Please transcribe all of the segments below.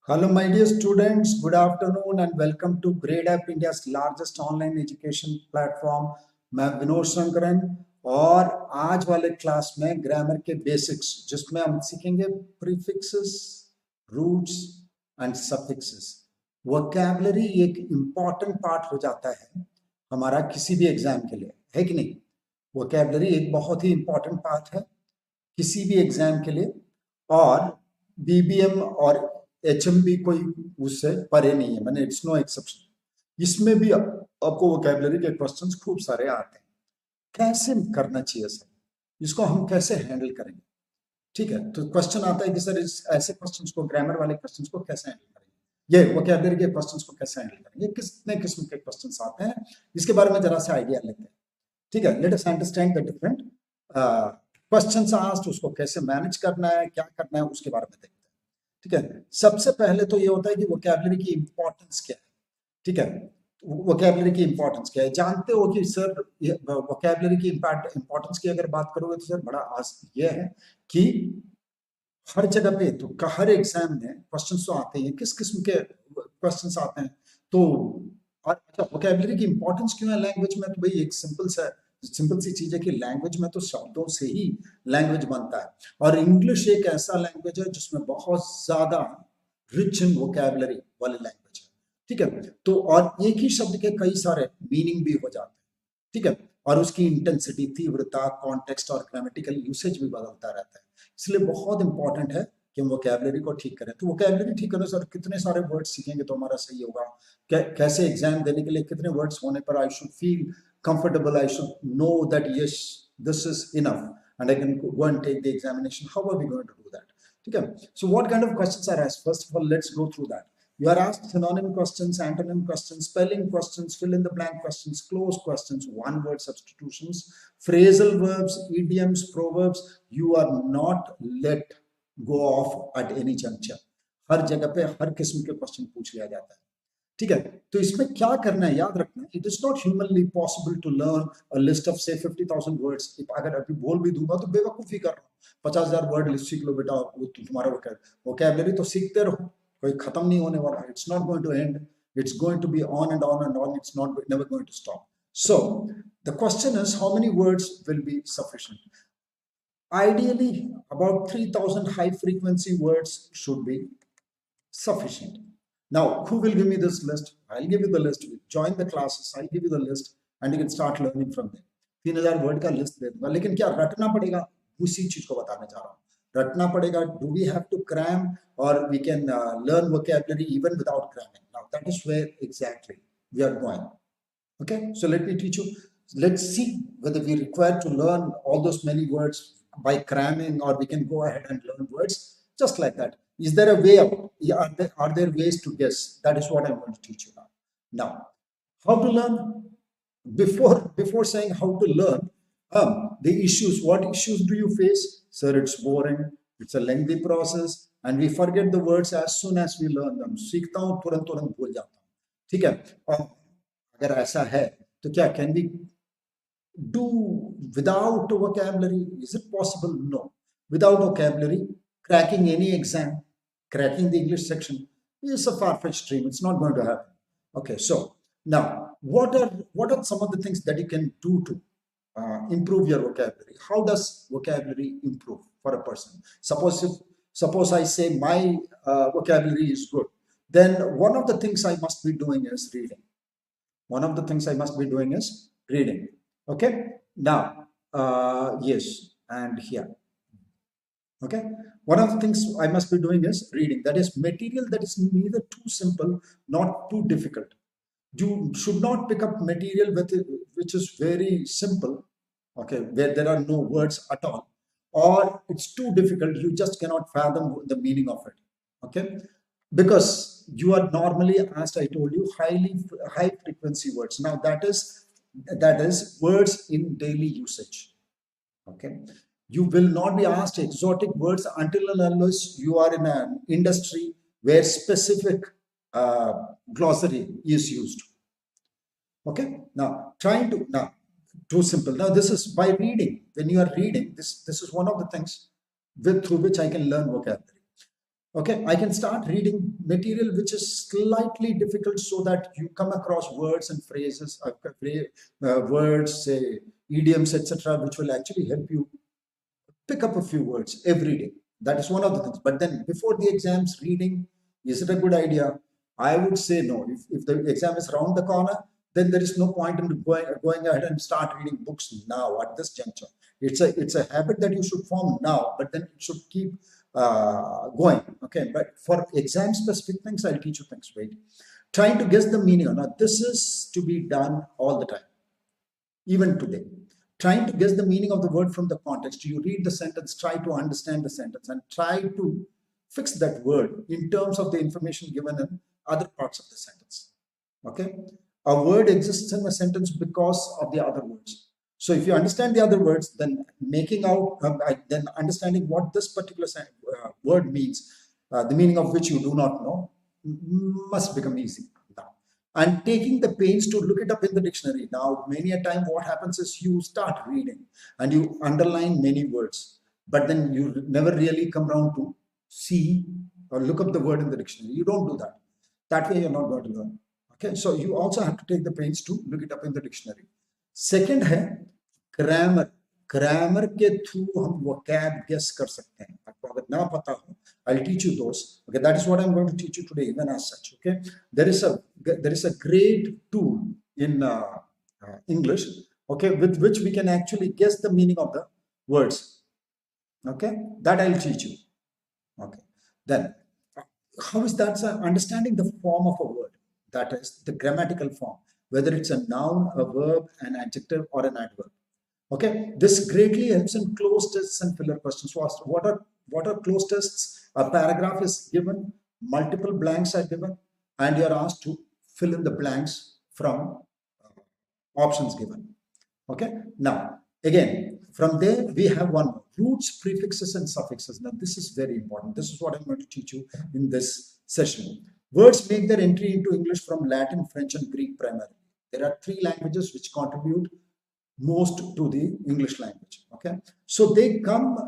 Hello, my dear students. Good afternoon and welcome to Gradeup India's largest online education platform. मैं विनोद शंकरन और आज वाले class में grammar के बेसिक्स जिसमें हम सीखेंगे prefixes, roots and suffixes. Vocabulary एक इम्पॉर्टेंट पार्ट हो जाता है हमारा किसी भी एग्जाम के लिए, है कि नहीं? वोकैबुलरी एक बहुत ही इम्पॉर्टेंट पार्ट है किसी भी एग्जाम के लिए और बीबीएम और एचएम भी कोई उससे परे नहीं है, मैंने इट्स नो एक्सेप्शन. इसमें भी आपको वोकैबुलरी के क्वेश्चंस खूब सारे आते हैं. कैसे करना चाहिए सर, इसको हम कैसे हैंडल करेंगे? ठीक है, तो क्वेश्चन आता है कि सर इस ऐसे क्वेश्चंस को, ग्रामर वाले क्वेश्चंस को कैसे हैंडल करेंगे, ये वोकैबुलरी के क्वेश्चंस को कैसे हैंडल करेंगे, कितने किस्म के क्वेश्चंस आते हैं, इसके बारे में जरा सा आइडिया लेते हैं. ठीक है, let us understand the different questions asked, उसको कैसे मैनेज करना है, क्या करना है, उसके बारे में देखते हैं. ठीक है, सबसे पहले तो ये होता है कि वोकैबुलरी की इंपॉर्टेंस क्या है. ठीक है, वोकैबुलरी की इंपॉर्टेंस क्या है? जानते हो कि सर वोकैबुलरी की इंपॉर्टेंस की अगर बात करोगे तो सर बड़ा ये है कि हर जगह पे तो हर एग्जाम में क्वेश्चंस तो आते हैं. किस किस्म के क्वेश्चंस आते हैं? तो अच्छा, वोकैबुलरी की इंपॉर्टेंस क्यों है लैंग्वेज में? तो भाई एक सिंपल सी चीज है कि लैंग्वेज में तो शब्दों से ही लैंग्वेज बनता है और इंग्लिश एक ऐसा लैंग्वेज है जिसमें बहुत ज्यादा रिच इन वोकैबुलरी वाली लैंग्वेज है. ठीक है, तो और एक ही शब्द के कई सारे मीनिंग भी हो जाते हैं. ठीक है, और उसकी इंटेंसिटी, तीव्रता, कॉन्टेक्स्ट और ग्रामेटिकल यूसेज भी बदलता रहता है. इसलिए बहुत इंपॉर्टेंट है कि हम वोकैबुलरी को ठीक करें. तो वोकैबुलरी ठीक करने सर कितने सारे वर्ड्स सीखेंगे तो हमारा सही होगा? कैसे एग्जाम देने के लिए कितने वर्ड्स होने पर I should feel comfortable, I should know that yes, this is enough and I can go and take the examination. How are we going to do that? Okay, so what kind of questions are asked? First of all, let's go through that. You are asked synonym questions, antonym questions, spelling questions, fill in the blank questions, close questions, one word substitutions, phrasal verbs, idioms, proverbs. You are not let go of at any juncture. हर जगह पे हर किस्म के question पूछ लिया जाता है. ठीक है, तो इसमें क्या करना है याद रखना है, it is not humanly possible to learn a list of से 50,000 वर्ड्स. अगर अभी बोल भी दूंगा तो बेवकूफी कर रहा हूँ. 50,000 वर्ड लिस्ट सीख लो बेटा, वो तुम्हारा वोकैबुलरी तो सीखते रहो, कोई खत्म नहीं होने वाला. It's not going to end, it's going to be on and on and on. It's not never going to stop. So the question is how many words will be sufficient. Ideally, about 3,000 high frequency words should be sufficient. Now, who will give me this list? I'll give you the list. Join the classes. I'll give you the list and you can start learning from there. 3,000 word का list दे दूंगा, लेकिन क्या रटना पड़ेगा? उसी चीज को बताने जा रहा हूँ. रटना पड़ेगा. Do we have to cram or we can learn vocabulary even without cramming? Now, that is where exactly we are going. Okay, so let me teach you. Let's see whether we require to learn all those many words by cramming or we can go ahead and learn words just like that. Is there a way out? Are there ways to guess? That is what I'm going to teach you now. Now, how to learn? Before saying how to learn, the issues. What issues do you face? Sir, it's boring. It's a lengthy process, and we forget the words as soon as we learn them. सीखता हूँ तुरंत भूल जाता हूँ. ठीक है, अगर ऐसा है तो क्या can we do without vocabulary? Is it possible? No. Without vocabulary, cracking any exam, cracking the English section is a far-fetched dream. It's not going to happen. Okay, so now what are some of the things that you can do to improve your vocabulary? How does vocabulary improve for a person? Suppose I say my vocabulary is good, then one of the things I must be doing is reading. One of the things I must be doing is reading. Okay, now yes, and here. Okay, one of the things I must be doing is reading. That is material that is neither too simple not too difficult. You should not pick up material which is very simple, okay, where there are no words at all, or it's too difficult, you just cannot fathom the meaning of it. Okay, because you are normally asked, I told you, high frequency words. Now that is words in daily usage. Okay, you will not be asked exotic words until and unless you are in an industry where specific glossary is used. Okay, now too simple. Now this is by reading. When you are reading, this is one of the things through which I can learn vocabulary. Okay, I can start reading material which is slightly difficult so that you come across words and phrases, words, say, idioms, etc., which will actually help you pick up a few words every day. That is one of the things. But then before the exams, reading, is it a good idea? I would say no. If the exam is around the corner, then there is no point in going ahead and start reading books now at this juncture. It's a habit that you should form now, but then it should keep going. Okay, but for exam specific things, I'll teach you things. Wait, trying to guess the meaning. Now, this is to be done all the time, even today. Trying to guess the meaning of the word from the context. You read the sentence, try to understand the sentence, and try to fix that word in terms of the information given in other parts of the sentence. Okay, a word exists in a sentence because of the other words. So if you understand the other words, then then understanding what this particular word means, the meaning of which you do not know, must become easy now. And taking the pains to look it up in the dictionary. Now, many a time what happens is you start reading and you underline many words, but then you never really come around to see or look up the word in the dictionary. You don't do that. That way you're not going to learn. Okay, so you also have to take the pains to look it up in the dictionary. Second है grammar. Grammar के through हम vocab guess कर सकते हैं. आपको अगर ना पता हो, I'll teach you those. Okay, that is what I'm going to teach you today, even as such. Okay, there is a great tool in English. Okay, with which we can actually guess the meaning of the words. Okay, that I'll teach you. Okay, then how is that, sir? Understanding the form of a word, that is the grammatical form, whether it's a noun, a verb, an adjective, or an adverb. Okay, this greatly helps in close tests and filler questions. What are close tests? A paragraph is given, multiple blanks are given, and you're asked to fill in the blanks from options given. Okay, now again, from there we have one more: roots, prefixes, and suffixes. Now this is very important. This is what I'm going to teach you in this session. Words make their entry into English from Latin, French, and Greek primarily. There are three languages which contribute most to the English language. Okay, so they come,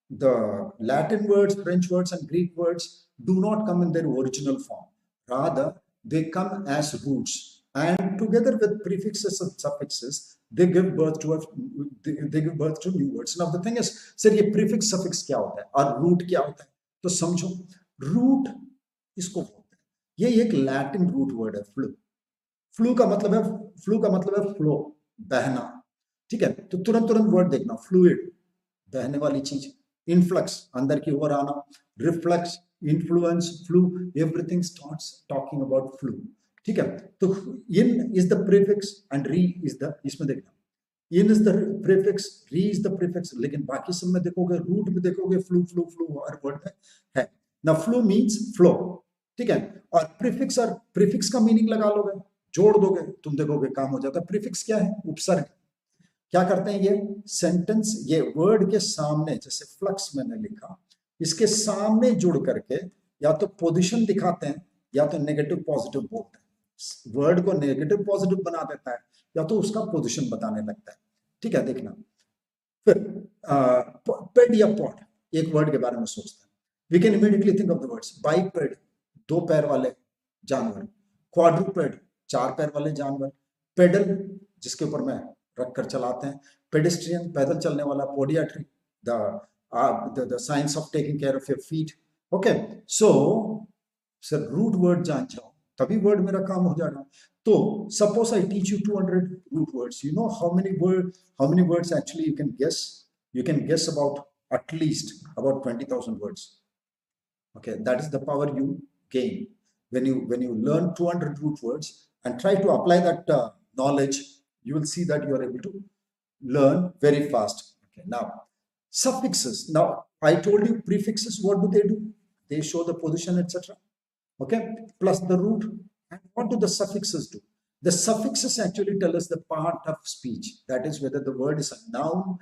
the Latin words, French words, and Greek words do not come in their original form. Rather, they come as roots, and together with prefixes and suffixes, they give birth to new words. Now the thing is, sir, ये prefix suffix क्या होता है और root क्या होता है? तो समझो, root इसको बोलते हैं, ये एक Latin root word है, flu. Flu का मतलब है flow, बहना. ठीक है, तो तुरंत वर्ड देखना, फ्लूइड, बहने वाली चीज, इनफ्लक्स, अंदर की ओर आना, reflux, influence, flu, everything starts talking about flu. ठीक है, तो इन is the prefix and re is the, इसमें देखना, इन इज द प्रीफिक्स, री इज द प्रीफिक्स, लेकिन बाकी सब में देखोगे, रूट में देखोगे फ्लू हर वर्ड में है ना. Flu means flow. ठीक है, और प्रीफिक्स का मीनिंग लगा लोगे, जोड़ दोगे, तुम देखोगे काम हो जाता है. प्रीफिक्स क्या है? उपसर्ग. क्या करते हैं? ये सेंटेंस, ये वर्ड के सामने, जैसे फ्लक्स मैंने लिखा, इसके सामने जुड़ करके या तो पोजीशन दिखाते हैं या तो नेगेटिव पॉजिटिव बोलते हैं. वर्ड को नेगेटिव पॉजिटिव बना देता है या तो उसका पोजीशन बताने लगता है. ठीक है, देखना. फिर पेड या पॉड, एक वर्ड के बारे में सोचते हैं. We can immediately think of the words biped, दो पैर वाले जानवर, क्वाड्रूपेड, चार पैर वाले जानवर, पेडल, जिसके ऊपर मैं रखकर चलाते हैं, पेडेस्ट्रियन, पैदल चलने वाला, podiatry, the science of taking care of your feet. Okay, so sir root word जान जाओ तभी वर्ड मेरा काम हो जाएगा. तो suppose I teach you 200 root words, you know how many words actually you can guess about at least about 20,000 words. Okay, that is the power you gain when you learn 200 root words and try to apply that knowledge. You will see that you are able to learn very fast. Okay, now suffixes. Now I told you prefixes, what do? They show the position, etc. Okay, plus the root. And what do the suffixes do? The suffixes actually tell us the part of speech, that is whether the word is a noun,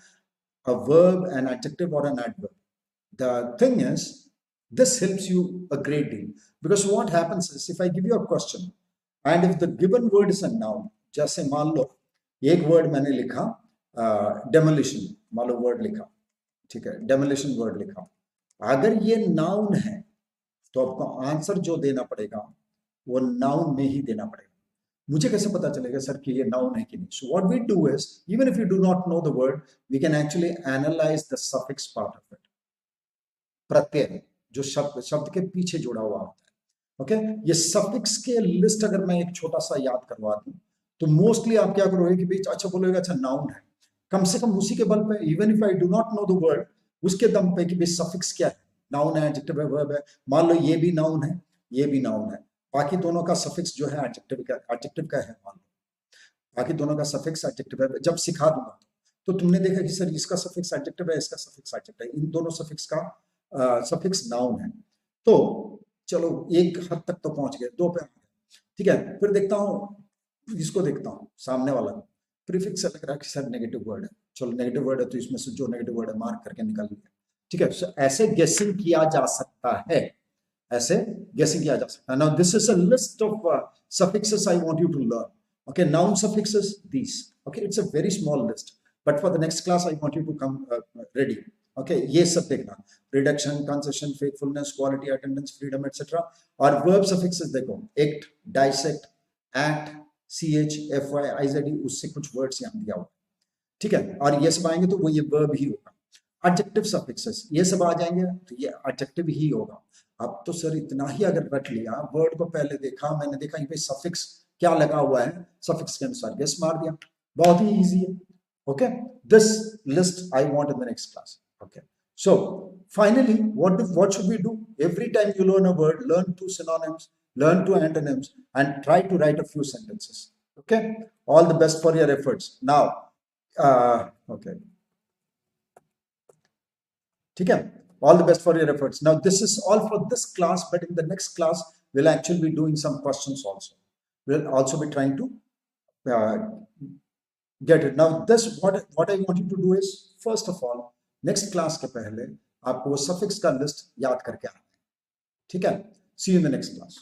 a verb, an adjective, or an adverb. The thing is, this helps you a great deal, because what happens is, if I give you a question and if the given word is a noun, जैसे मान लो एक word मैंने लिखा demolition, मान लो word लिखा, ठीक है, demolition word लिखा. अगर ये नाउन है तो आपको आंसर जो देना पड़ेगा वो नाउन में ही देना पड़ेगा। मुझे कैसे पता चलेगा सर कि ये नाउन है कि नहीं? So what we do is, even if you do not know the word, we can actually analyse the suffix part of it. प्रत्यय जो शब्द के पीछे जुड़ा हुआ होता है। ओके, ये सफिक्स के लिस्ट अगर मैं एक छोटा सा याद करवा दूं तो मोस्टली आप क्या करोगे कि बीच अच्छा बोलोगे अच्छा नाउन है, कम से कम उसी के बल पे, even if I do not know the word, उसके दम पे कि भाई सफिक्स क्या है, नाउन है, एडजेक्टिव है, वर्ब है। मान लो ये भी नाउन है, ये भी नाउन है, बाकी दोनों का सफिक्स जो है एडजेक्टिव का है, मान लो बाकी दोनों का सफिक्स एडजेक्टिव है। जब सिखा दूंगा तो तुमने देखा कि सर इसका सफिक्स एडजेक्टिव है, इसका सफिक्स एडजेक्टिव है, इन दोनों सफिक्स का सफिक्स नाउन है। तो चलो एक हद तक तो पहुंच गए, दो पे आ गए, ठीक है। फिर देखता हूँ, इसको देखता हूँ सामने वाला, प्रीफिक्स लग रहा है कि सर नेगेटिव वर्ड है, चलो नेगेटिव वर्ड है तो इसमें से जो नेगेटिव वर्ड है मार्क करके निकाल लिया, ठीक है। so, ऐसे गेसिंग किया जा सकता है, ऐसे गेसिंग किया जा सकता है। Now this is a list of suffixes I want you to learn. Okay, noun suffixes these. Okay, it's a very small list, but for the next class I want you to come ready. Okay, ये सब देखना, reduction, concession, faithfulness, quality, attendance, freedom, etc. और verb suffixes देखो, act, dissect, act, ch, fy, izd, उससे कुछ words यहाँ दिया हुआ, ठीक है। और ये सब आएंगे तो वो ये verb ही होगा। adjective suffixes ये सब आ जाएंगे तो ये adjective ही होगा। अब तो सर इतना ही अगर रट लिया, वर्ड को पहले देखा, मैंने देखा कि भाई सफिक्स क्या लगा हुआ है, सफिक्स के अनुसार गेस मार दिया, बहुत ही इजी है। Okay, this list I want in the next class. Okay, so finally what should we do? Every time you learn a word, learn 2 synonyms, learn 2 antonyms, and try to write a few sentences. Okay, all the best for your efforts. Now okay, ठीक है, all the best for your efforts. Now this is all for this class, but in the next class we'll actually be doing some questions also. We'll also be trying to get it. Now this what I want you to do is, first of all, next class के पहले आपको वो suffix का list याद करके आना है, ठीक है। See you in the next class.